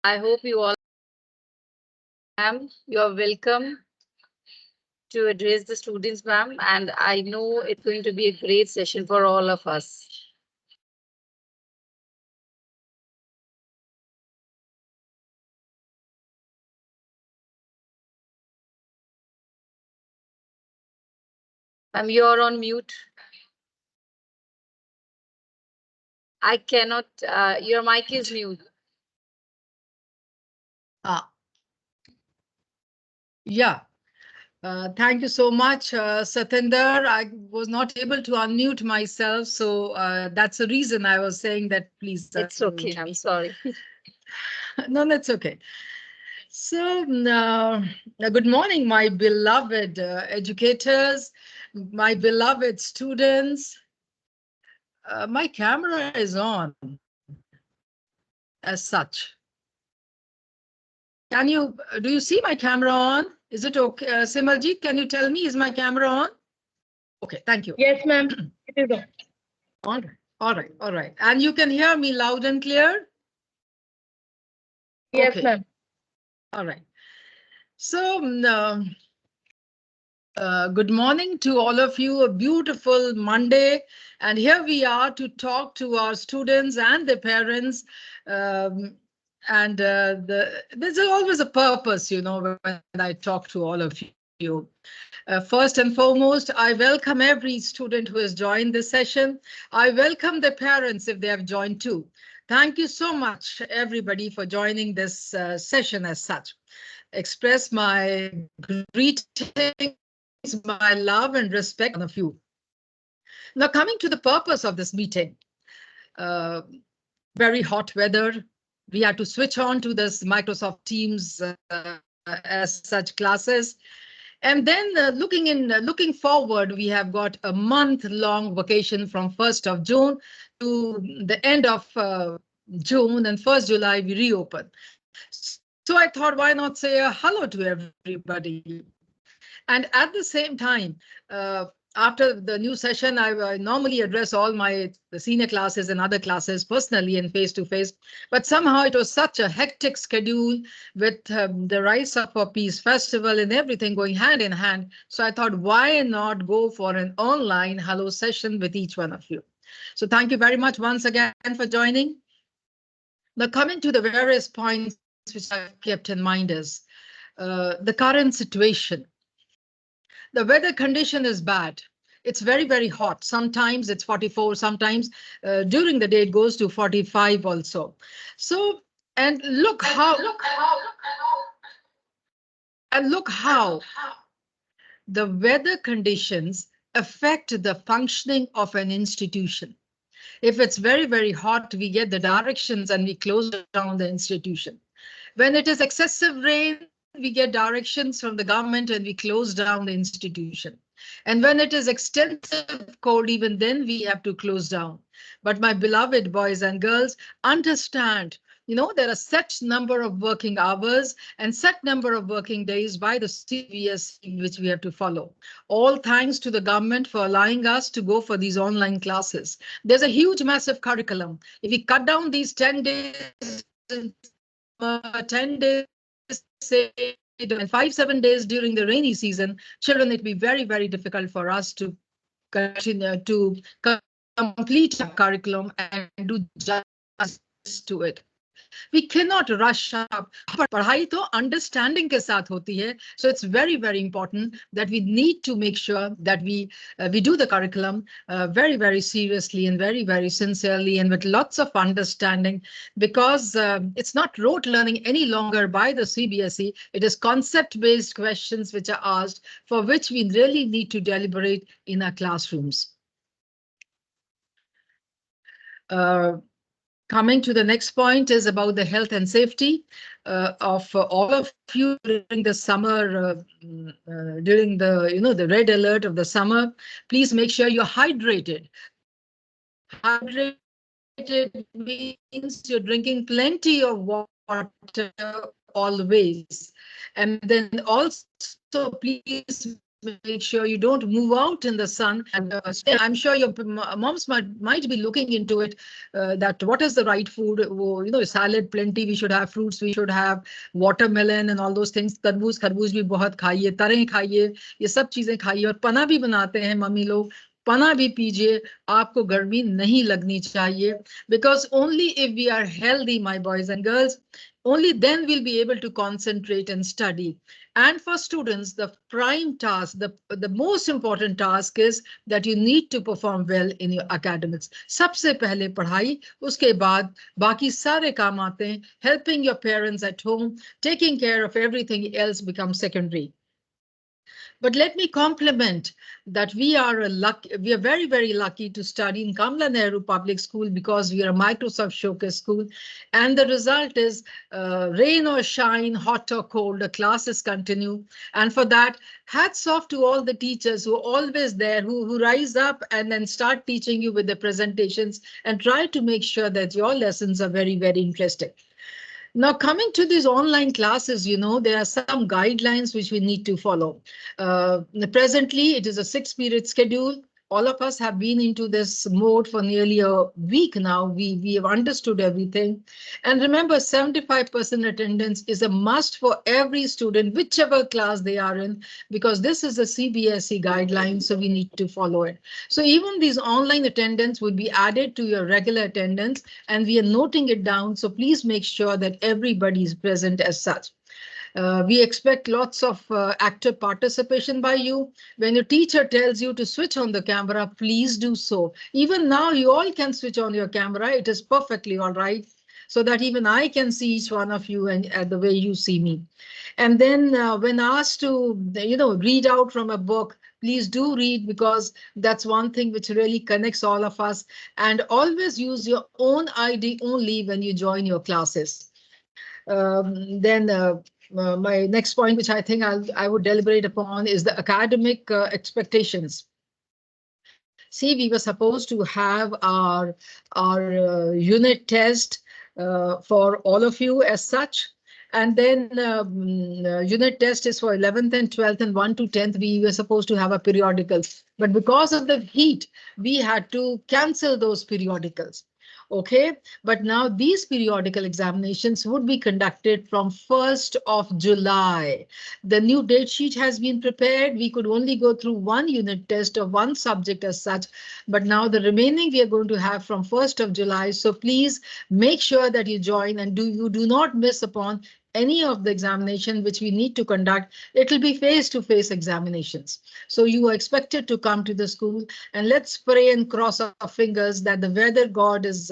I hope you all am. You are welcome to address the students, ma'am, and I know it's going to be a great session for all of us. Ma'am, you're on mute. I cannot. Your mic is mute. Ah, yeah. Thank you so much, Satinder. I was not able to unmute myself, so that's the reason I was saying that please It's unmute okay. me. I'm sorry. No, that's okay. So, good morning, my beloved educators, my beloved students. My camera is on as such. Do you see my camera on? Is it okay? Simaljit, can you tell me, is my camera on? Okay, thank you. Yes, ma'am. It is on. All right, all right, all right. And you can hear me loud and clear? Yes, Okay, ma'am. all right. So, good morning to all of you. A beautiful Monday. And here we are to talk to our students and their parents. Um, there's always a purpose, when I talk to all of you. First and foremost, I welcome every student who has joined this session. I welcome their parents if they have joined too. Thank you so much, everybody, for joining this session as such. Express my greetings, my love, and respect to each one of you. Now, coming to the purpose of this meeting, uh, very hot weather. We had to switch on to this Microsoft Teams as such classes. And then looking forward, we have got a month-long vacation from 1st of June to the end of June, and 1st July we reopen. So I thought, why not say a hello to everybody? And at the same time, after the new session, I normally address all the senior classes and other classes personally and face to face. But somehow it was such a hectic schedule with the Rise Up for Peace Festival and everything going hand in hand. So I thought, why not go for an online hello session with each one of you? So thank you very much once again for joining. Now, coming to the various points which I've kept in mind is the current situation. The weather condition is bad. It's very, very hot. Sometimes it's 44, sometimes during the day it goes to 45 also. So, and look how the weather conditions affect the functioning of an institution. If it's very, very hot, we get the directions and we close down the institution. When it is excessive rain, we get directions from the government and we close down the institution. And when it is extensive cold, even then we have to close down. But my beloved boys and girls, understand, there are set number of working hours and set number of working days by the CBSE which we have to follow. All thanks to the government for allowing us to go for these online classes. There's a huge, massive curriculum. If we cut down these 10 days in summer, 10 days, say, and 5, 7 days during the rainy season, children, it'd be very, very difficult for us to continue to complete our curriculum and do justice to it. We cannot rush up. पढ़ाई तो understanding के साथ होती है. So it's very, very important that we need to make sure that we do the curriculum very, very seriously and very, very sincerely and with lots of understanding, because it's not rote learning any longer by the CBSE. It is concept-based questions which are asked, for which we really need to deliberate in our classrooms. Coming to the next point is about the health and safety of all of you during the summer, during the red alert of the summer. Please make sure you're hydrated. Hydrated means you're drinking plenty of water always. And then also please make sure that you're wearing proper clothes. make sure you don't move out in the sun. And I'm sure your moms might be looking into it, that what is the right food. Salad plenty, we should have fruits, we should have watermelon and all those things. तरबूज खरबूज भी बहुत खाइए, तरें खाइए, ये सब चीजें खाइए. और पना भी बनाते हैं मम्मी लोग, पना भी पीजिए. आपको गर्मी नहीं लगनी चाहिए. Because only if we are healthy, my boys and girls, only then we'll be able to concentrate and study. And for students, the prime task, the most important task is that you need to perform well in your academics. सबसे पहले पढ़ाई, उसके बाद बाकी सारे काम आते हैं. Helping your parents at home, taking care of everything else becomes secondary. But let me compliment that we are very, very lucky to study in Kamala Nehru Public School, because we are a Microsoft Showcase school. And the result is rain or shine, hot or cold, the classes continue. And for that, hats off to all the teachers who are always there, who rise up and then start teaching you with the presentations and try to make sure that your lessons are very, very interesting. Now, coming to these online classes, there are some guidelines which we need to follow. Presently, it is a 6-period schedule. All of us have been into this mode for nearly a week now. We have understood everything. And remember, 75% attendance is a must for every student, whichever class they are in, because this is a CBSE guideline, so we need to follow it. So even these online attendance would be added to your regular attendance, and we are noting it down. So please make sure that everybody is present as such. We expect lots of active participation by you. When your teacher tells you to switch on the camera, please do so. Even now, you all can switch on your camera. It is perfectly all right, so that even I can see each one of you and the way you see me. And then when asked to, read out from a book, please do read, because that's one thing which really connects all of us. And always use your own ID only when you join your classes. My next point, which I think I would deliberate upon, is the academic expectations. See, we were supposed to have our unit test for all of you as such. And then unit test is for 11th and 12th, and 1 to 10th, we were supposed to have a periodical. But because of the heat, we had to cancel those periodicals. Okay, but now these periodical examinations would be conducted from 1st of July. The new date sheet has been prepared. We could only go through one unit test of one subject as such, but now the remaining we are going to have from 1st of July. So please make sure that you join, and you do not miss upon any of the examination which we need to conduct. It will be face-to-face examinations. So you are expected to come to the school, and let's pray and cross our fingers that the weather god is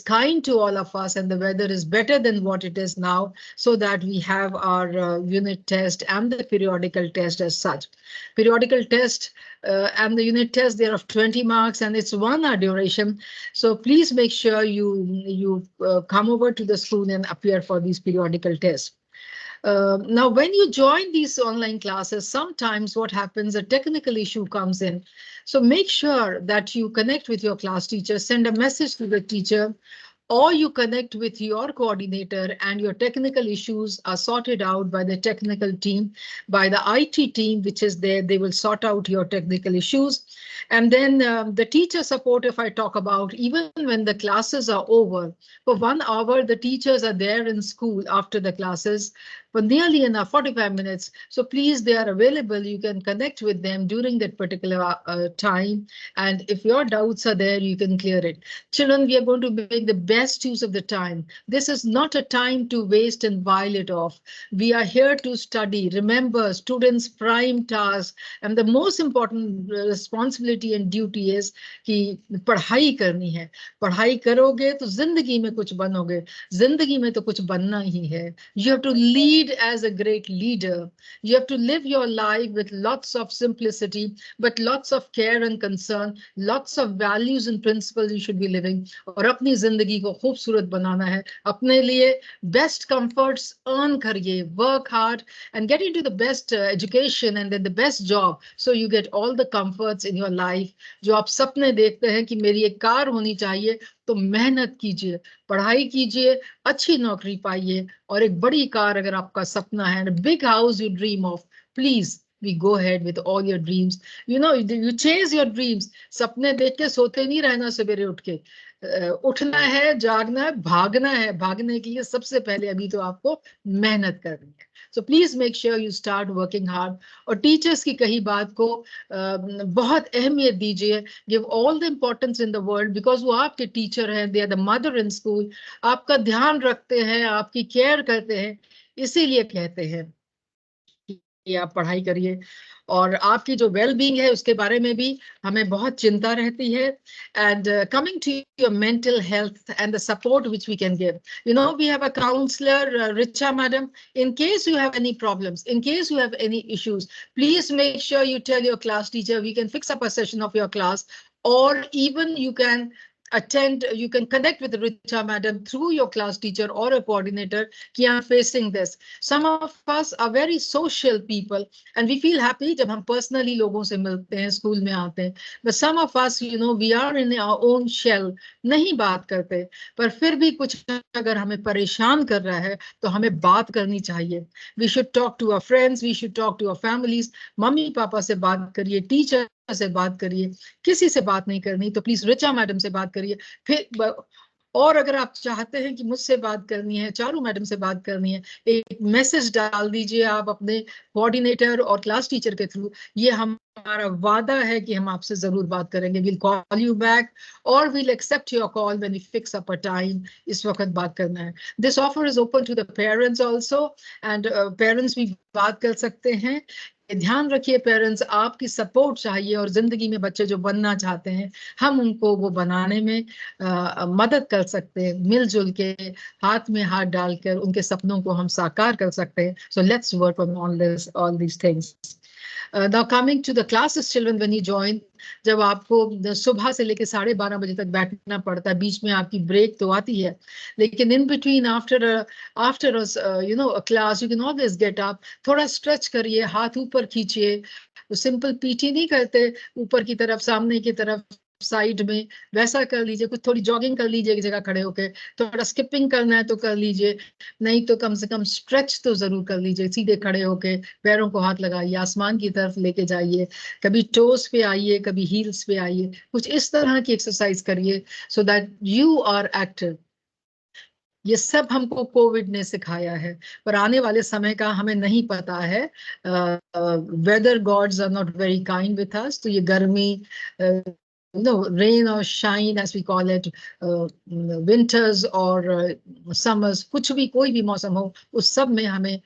kind to all of us, and the weather is better than what it is now, so that we have our unit test and the periodical test as such. Periodical test and the unit test, they're of 20 marks, and it's 1 hour duration. So please make sure you come over to the school and appear for these periodical tests. Now, when you join these online classes, sometimes what happens, a technical issue comes in. So make sure that you connect with your class teacher, send a message to the teacher, or you connect with your coordinator, and your technical issues are sorted out by the technical team, by the IT team, which is there. They will sort out your technical issues. And then the teacher support, if I talk about, even when the classes are over, for 1 hour, the teachers are there in school after the classes for nearly 45 minutes. So please, they are available. You can connect with them during that particular time. And if your doubts are there, you can clear it. Children, we are going to make the best use of the time. This is not a time to waste and while it off. We are here to study. Remember, students' prime task and the most important responsibility and duty is कि पढ़ाई करनी है. पढ़ाई करोगे तो जिंदगी में कुछ बनोगे. जिंदगी में तो कुछ बनना ही है. You have to lead as a great leader. You have to live your life with lots of simplicity, but lots of care and concern, lots of values and principles you should be living. और अपनी जिंदगी को खूबसूरत बनाना है. अपने लिए best comforts earn करिए, work hard and get into the best education and then the best job. So you get all the comforts in your life. जो आप सपने देखते हैं कि मेरी एक कार होनी चाहिए, तो मेहनत कीजिए, पढ़ाई कीजिए, अच्छी नौकरी पाइए, और एक बड़ी कार अगर आपका सपना है, big house you dream of, please we go ahead with all your dreams. You chase your dreams. सपने देख के सोते नहीं रहना सवेरे उठ के, उठना है, जागना है, भागना है। भागने के लिए सबसे पहले अभी तो आपको मेहनत करनी है। So please make sure you start working hard. और टीचर्स की कही बात को बहुत अहमियत दीजिए। Give all the importance in the world, because वो आपके टीचर हैं, they are the mother in school. आपका ध्यान रखते हैं, आपकी केयर करते हैं, इसीलिए कहते हैं कि आप पढ़ाई करिए। और आपकी जो वेल बीइंग है उसके बारे में भी हमें बहुत चिंता रहती है। And coming to your mental health and the support which we can give, we have a counsellor, Richa madam. In case you have any problems, in case you have any issues, please make sure you tell your class teacher. We can fix up a session of your class, or even you can connect with Richa madam through your class teacher or a coordinator. कि I'm facing this. Some of us are very social people and we feel happy जब हम personally लोगों से मिलते हैं, school में आते हैं. But some of us, we are in our own shell, नहीं बात करते. पर फिर भी कुछ अगर हमें परेशान कर रहा है तो हमें बात करनी चाहिए. We should talk to our friends, we should talk to our families. Mummy papa से बात करिए, टीचर से बात करिए. किसी से बात नहीं करनी तो प्लीज रिचा मैडम से बात करिए. फिर और अगर आप चाहते हैं कि मुझसे बात करनी है, चारू मैडम से बात करनी है, एक मैसेज डाल दीजिए आप अपने कोऑर्डिनेटर और क्लास टीचर के थ्रू. ये हमारा वादा है कि हम आपसे जरूर बात करेंगे. विल कॉल यू बैक और will accept your call when we fix up a time. इस वक्त बात करना है. This offer is open to the parents also, and parents भी बात कर सकते हैं. ध्यान रखिए पेरेंट्स, आपकी सपोर्ट चाहिए और जिंदगी में बच्चे जो बनना चाहते हैं हम उनको वो बनाने में मदद कर सकते हैं. मिलजुल के हाथ में हाथ डालकर उनके सपनों को हम साकार कर सकते हैं. So let's work on all these things. Now coming to the classes children, when you join, जब आपको सुबह से लेकर 12:30 बजे तक बैठना पड़ता है, बीच में आपकी ब्रेक तो आती है, लेकिन in between after a class you can always get up. थोड़ा स्ट्रेच करिए, हाथ ऊपर खींचिए. तो सिंपल पीटी नहीं करते ऊपर की तरफ, सामने की तरफ, साइड में, वैसा कर लीजिए. कुछ थोड़ी जॉगिंग कर लीजिए एक जगह खड़े होके. थोड़ा स्किपिंग करना है तो कर लीजिए, नहीं तो कम से कम स्ट्रेच तो जरूर कर लीजिए. सीधे खड़े होके पैरों को हाथ लगाइए, आसमान की तरफ लेके जाइए. कभी टोस पे आइए, कभी हील्स पे आइए. कुछ इस तरह की एक्सरसाइज करिए so that you are active. ये सब हमको कोविड ने सिखाया है, पर आने वाले समय का हमें नहीं पता है. Weather gods are not very kind with us. तो ये गर्मी, rain or shine as we call it, winters or summers, कुछ भी कोई भी मौसम हो, उस सब में हमें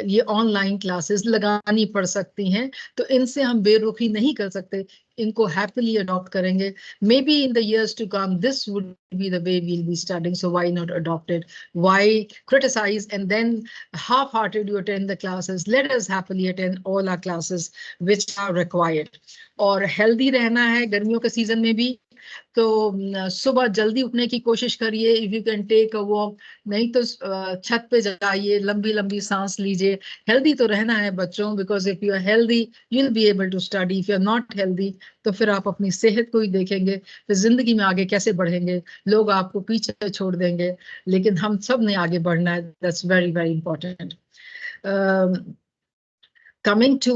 ये ऑनलाइन क्लासेस लगानी पड़ सकती हैं. तो इनसे हम बेरुखी नहीं कर सकते, इनको हैप्पीली अडॉप्ट करेंगे. May be in the years to come this would be the way we'll be studying, so why not adopt it? Why criticize and then half-hearted you attend the classes? Let us happily attend all our classes which are required. और healthy रहना है गर्मियों के season में भी, तो सुबह जल्दी उठने की कोशिश करिए. If you can take a walk, नहीं तो छत पे जाइए, लंबी लंबी सांस लीजिए. हेल्दी तो रहना है बच्चों, because if you are healthy you will be able to study. If you are not healthy तो फिर आप अपनी सेहत को ही देखेंगे, फिर जिंदगी में आगे कैसे बढ़ेंगे. लोग आपको पीछे छोड़ देंगे, लेकिन हम सब ने आगे बढ़ना है. That's very very important. Coming to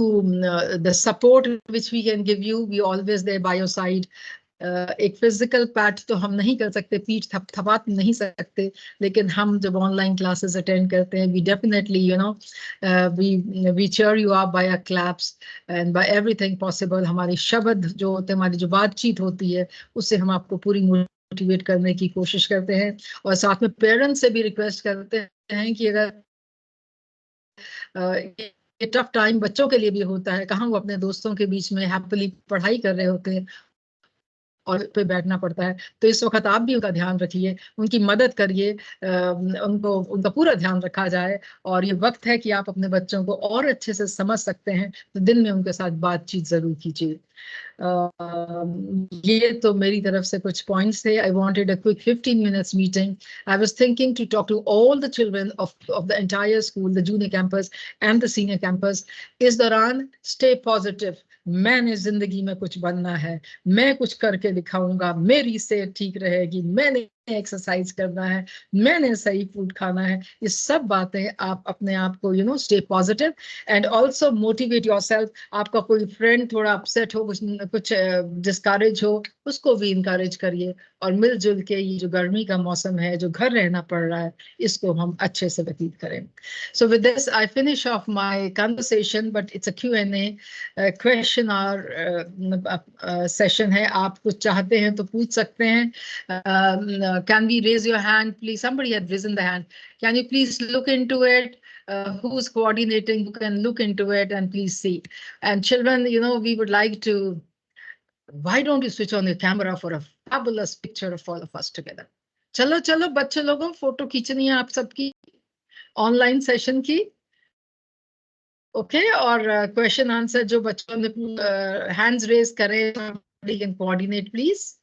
the support which we can give you, we always there by your side. एक फिजिकल पैट तो हम नहीं कर सकते, पीठ थपथपा नहीं सकते, लेकिन हम जब ऑनलाइन क्लासेस अटेंड करते हैं, we definitely we cheer you up by our claps and by everything possible. हमारे शब्द जो होते हैं, हमारी जो बातचीत होती है, उससे हम आपको पूरी मोटिवेट करने की कोशिश करते हैं. और साथ में पेरेंट्स से भी रिक्वेस्ट करते हैं कि अगर ये टफ टाइम बच्चों के लिए भी होता है, कहाँ वो अपने दोस्तों के बीच में हैप्पीली पढ़ाई कर रहे होते हैं और पे बैठना पड़ता है, तो इस वक्त आप भी उनका ध्यान रखिए, उनकी मदद करिए, उनका पूरा ध्यान रखा जाए. और ये वक्त है कि आप अपने बच्चों को और अच्छे से समझ सकते हैं, तो दिन में उनके साथ बातचीत जरूर कीजिए. ये तो मेरी तरफ से कुछ पॉइंट्स थे. I wanted a quick 15 minutes meeting. I was thinking to talk to all the children of the entire school, the junior campus and the senior campus. इस दौरान स्टे पॉजिटिव. मैंने जिंदगी में कुछ बनना है, मैं कुछ करके दिखाऊंगा, मेरी सेहत ठीक रहेगी, मैंने एक्सरसाइज करना है, मैंने सही फूड खाना है, ये सब बातें आप अपने आप को stay positive and also motivate yourself. आपका कोई फ्रेंड थोड़ा अपसेट हो, कुछ डिस्करेज हो, उसको भी इंकरेज करिए और मिलजुल के ये जो गर्मी का मौसम है, जो घर रहना पड़ रहा है, इसको हम अच्छे से व्यतीत करें। So with this I finish off my conversation, but it's a Q&A question और सेशन है। आप कुछ चाहते हैं तो पूछ सकते हैं। Can we raise your hand, please? Somebody had risen the hand. Can you please look into it? Who's coordinating? Who can look into it and please see? And children, we would like to. Why don't you switch on your camera for a fabulous picture of all of us together? चलो चलो बच्चे लोगों, photo खींचनी है आप सबकी online session की। Okay, और क्वेश्चन आंसर जो बच्चों ने हैंड्स रेज करें, somebody can coordinate, please.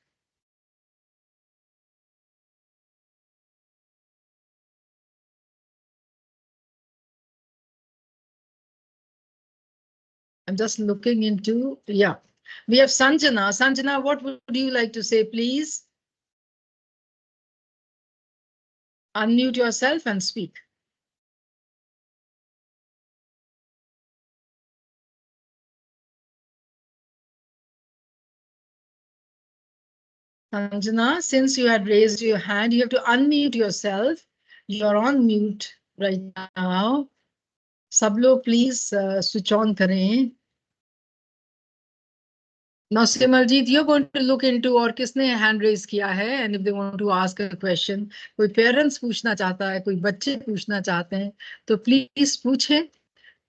I'm just looking into, yeah. We have Sanjana. Sanjana, what would you like to say, please? Unmute yourself and speak. Sanjana, since you had raised your hand, you have to unmute yourself. You're on mute right now. सब लोग please switch on करें. Now, Simaljeet, you're going to look into और किसने hand raise किया है, and if they want to ask a question, कोई parents पूछना चाहता है, कोई बच्चे पूछना चाहते हैं, तो please पूछें.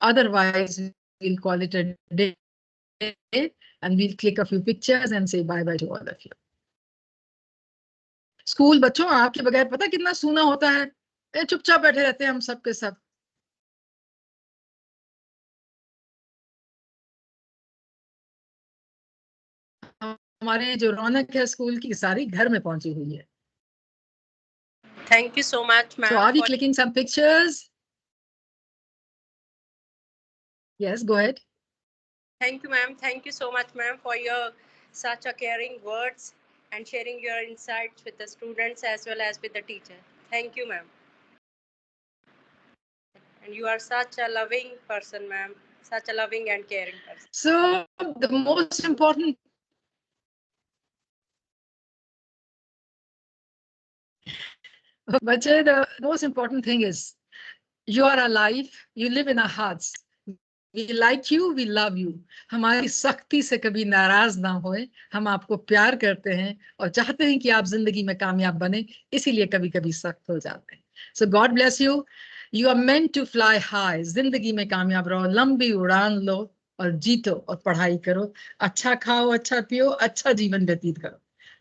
Otherwise, we'll call it a day and we'll click a few pictures and say bye bye to all of you. School बच्चों, आपके बगैर पता कितना सूना होता है. चुपचाप बैठे रहते हैं हम सब के सब. हमारे जो रौनक है स्कूल की, सारी घर में पहुंची हुई है. Thank you so much, ma'am. So are we clicking some pictures? Yes, go ahead. Thank you, ma'am. Thank you so much, ma'am, for your such a caring words and sharing your insights with the students as well as with the teacher. Thank you, ma'am. And you are such a loving person, ma'am. Such a loving and caring person. So the most important Bache, the most important thing is you are alive, you live in our hearts. We like you, we love you. हमारी सख्ती से कभी नाराज ना होए, हम आपको प्यार करते हैं और चाहते हैं कि आप जिंदगी में कामयाब बने, इसीलिए कभी कभी सख्त हो जाते हैं. So God bless you. You are meant to fly high. जिंदगी में कामयाब रहो, लंबी उड़ान लो और जीतो और पढ़ाई करो. अच्छा खाओ, अच्छा पियो, अच्छा जीवन व्यतीत करो.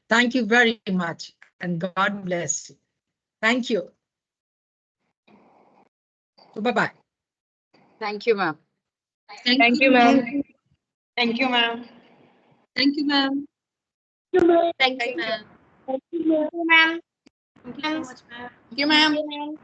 Thank you very much and God bless you. Thank you. So bye-bye. Thank you, ma'am. Thank you, ma'am. Thank you, ma'am. Thank you, ma'am. Thank you, ma'am. Thank you, ma'am. Thank you so much, ma'am. Thank you, ma'am.